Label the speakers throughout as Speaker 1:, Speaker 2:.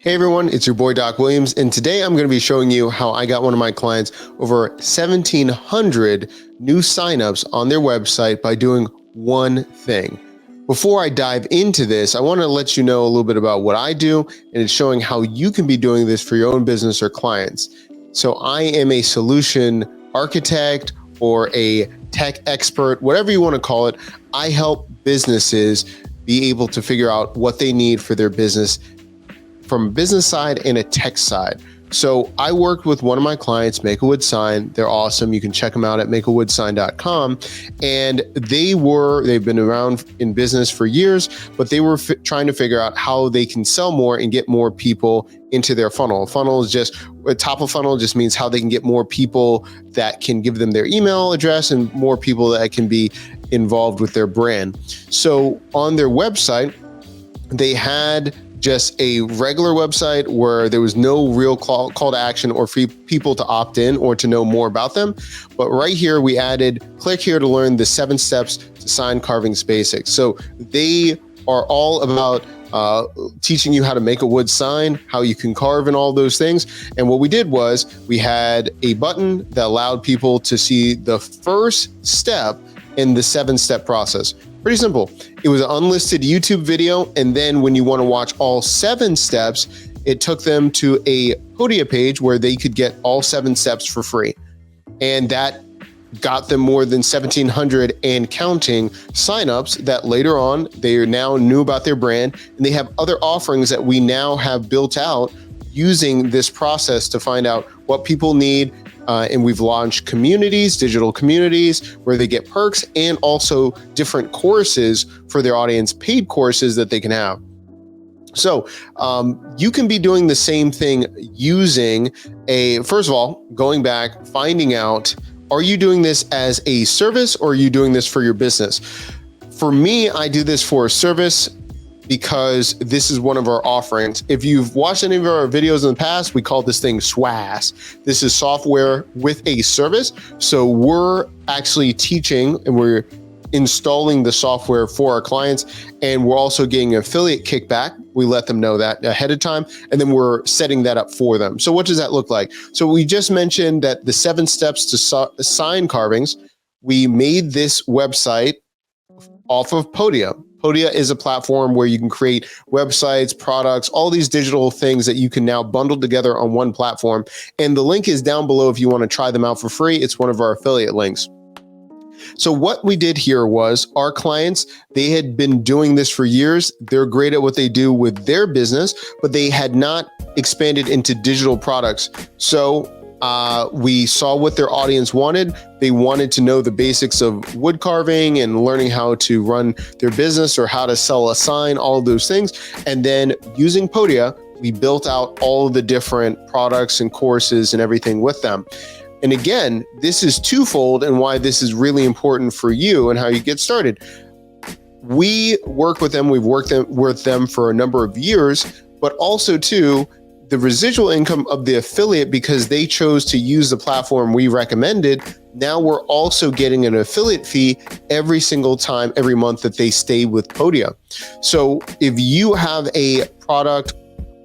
Speaker 1: Hey everyone, it's your boy Doc Williams, and today I'm going to be showing you how I got one of my clients over 1,700 new signups on their website by doing one thing. Before I dive into this, I want to let you know a little bit about what I do, and it's showing how you can be doing this for your own business or clients. So I am a solution architect or a tech expert, whatever you want to call it. I help businesses be able to figure out what they need for their business from a business side and a tech side. So I worked with one of my clients, Make a Wood Sign. They're awesome. You can check them out at makeawoodsign.com. And they've been around in business for years, but they were trying to figure out how they can sell more and get more people into their funnel. Funnel is just a top of funnel, just means how they can get more people that can give them their email address and more people that can be involved with their brand. So on their website, they had just a regular website where there was no real call to action or for people to opt in or to know more about them. But right here, we added, click here to learn the 7 steps to sign carvings basics. So they are all about teaching you how to make a wood sign, how you can carve and all those things. And what we did was we had a button that allowed people to see the first step in the 7-step process. Pretty simple. It was an unlisted YouTube video. And then when you want to watch all 7 steps, it took them to a Podia page where they could get all 7 steps for free. And that got them more than 1,700 and counting signups that later on, they now knew about their brand, and they have other offerings that we now have built out using this process to find out what people need. And we've launched communities, digital communities, where they get perks and also different courses for their audience, paid courses that they can have. So you can be doing the same thing using first of all, going back, finding out, are you doing this as a service or are you doing this for your business? For me, I do this for a service because this is one of our offerings. If you've watched any of our videos in the past, we call this thing SWAS. This is software with a service. So we're actually teaching and we're installing the software for our clients, and we're also getting an affiliate kickback. We let them know that ahead of time, and then we're setting that up for them. So what does that look like? So we just mentioned that the 7 steps to sign carvings, we made this website off of Podia. Podia is a platform where you can create websites, products, all these digital things that you can now bundle together on one platform. And the link is down below if you want to try them out for free. It's one of our affiliate links. So what we did here was our clients, they had been doing this for years. They're great at what they do with their business, but they had not expanded into digital products. So we saw what their audience wanted. They wanted to know the basics of wood carving and learning how to run their business or how to sell a sign, all of those things. And then using Podia, we built out all of the different products and courses and everything with them. And again, this is twofold and why this is really important for you and how you get started. We work with them. We've worked with them for a number of years, but also too, the residual income of the affiliate, because they chose to use the platform we recommended, now we're also getting an affiliate fee every single time, every month that they stay with Podia. So if you have a product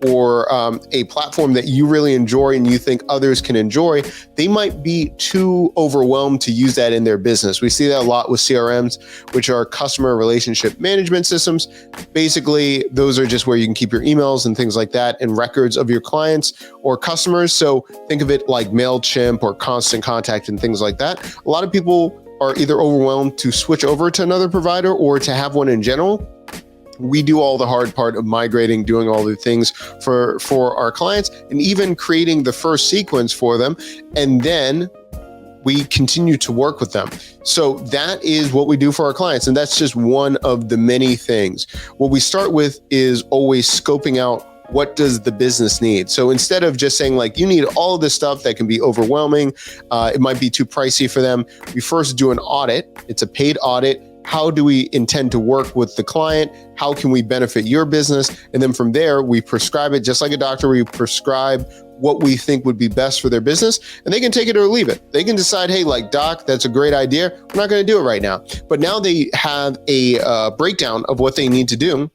Speaker 1: or a platform that you really enjoy and you think others can enjoy, they might be too overwhelmed to use that in their business. We see that a lot with CRMs, which are customer relationship management systems. Basically, those are just where you can keep your emails and things like that and records of your clients or customers. So think of it like MailChimp or Constant Contact and things like that. A lot of people are either overwhelmed to switch over to another provider or to have one in general. We do all the hard part of migrating, doing all the things for our clients, and even creating the first sequence for them. And then we continue to work with them. So that is what we do for our clients. And that's just one of the many things. What we start with is always scoping out, what does the business need? So instead of just saying like, you need all of this stuff that can be overwhelming, it might be too pricey for them. We first do an audit. It's a paid audit. How do we intend to work with the client? How can we benefit your business? And then from there, we prescribe it just like a doctor. We prescribe what we think would be best for their business, and they can take it or leave it. They can decide, hey, like, Doc, that's a great idea. We're not going to do it right now. But now they have a breakdown of what they need to do.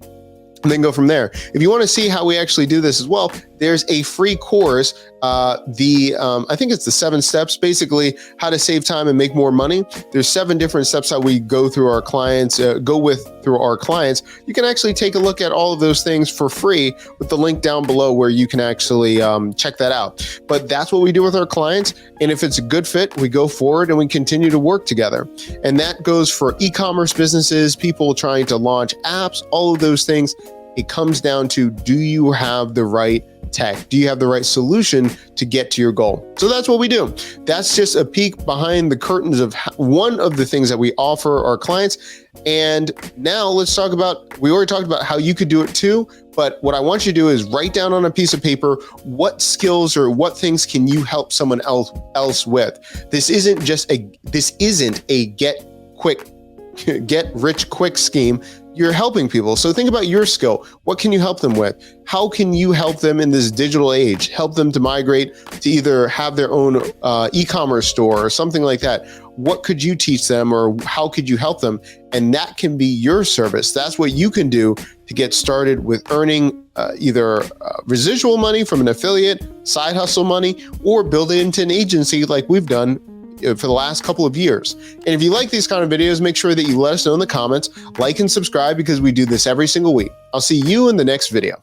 Speaker 1: and then go from there. If you want to see how we actually do this as well, there's a free course. I think it's the 7 steps, basically how to save time and make more money. There's 7 different steps that we go through our clients, through our clients. You can actually take a look at all of those things for free with the link down below where you can actually check that out. But that's what we do with our clients. And if it's a good fit, we go forward and we continue to work together. And that goes for e-commerce businesses, people trying to launch apps, all of those things. It comes down to, do you have the right tech? Do you have the right solution to get to your goal? So that's what we do. That's just a peek behind the curtains of one of the things that we offer our clients. And now let's talk about, we already talked about how you could do it too, but what I want you to do is write down on a piece of paper, what skills or what things can you help someone else with? This isn't a get rich quick scheme. You're helping people. So think about your skill. What can you help them with? How can you help them in this digital age? Help them to migrate to either have their own e-commerce store or something like that. What could you teach them, or how could you help them? And that can be your service. That's what you can do to get started with earning either residual money from an affiliate, side hustle money, or build it into an agency like we've done for the last couple of years. And if you like these kind of videos, make sure that you let us know in the comments, like and subscribe, because we do this every single week. I'll see you in the next video.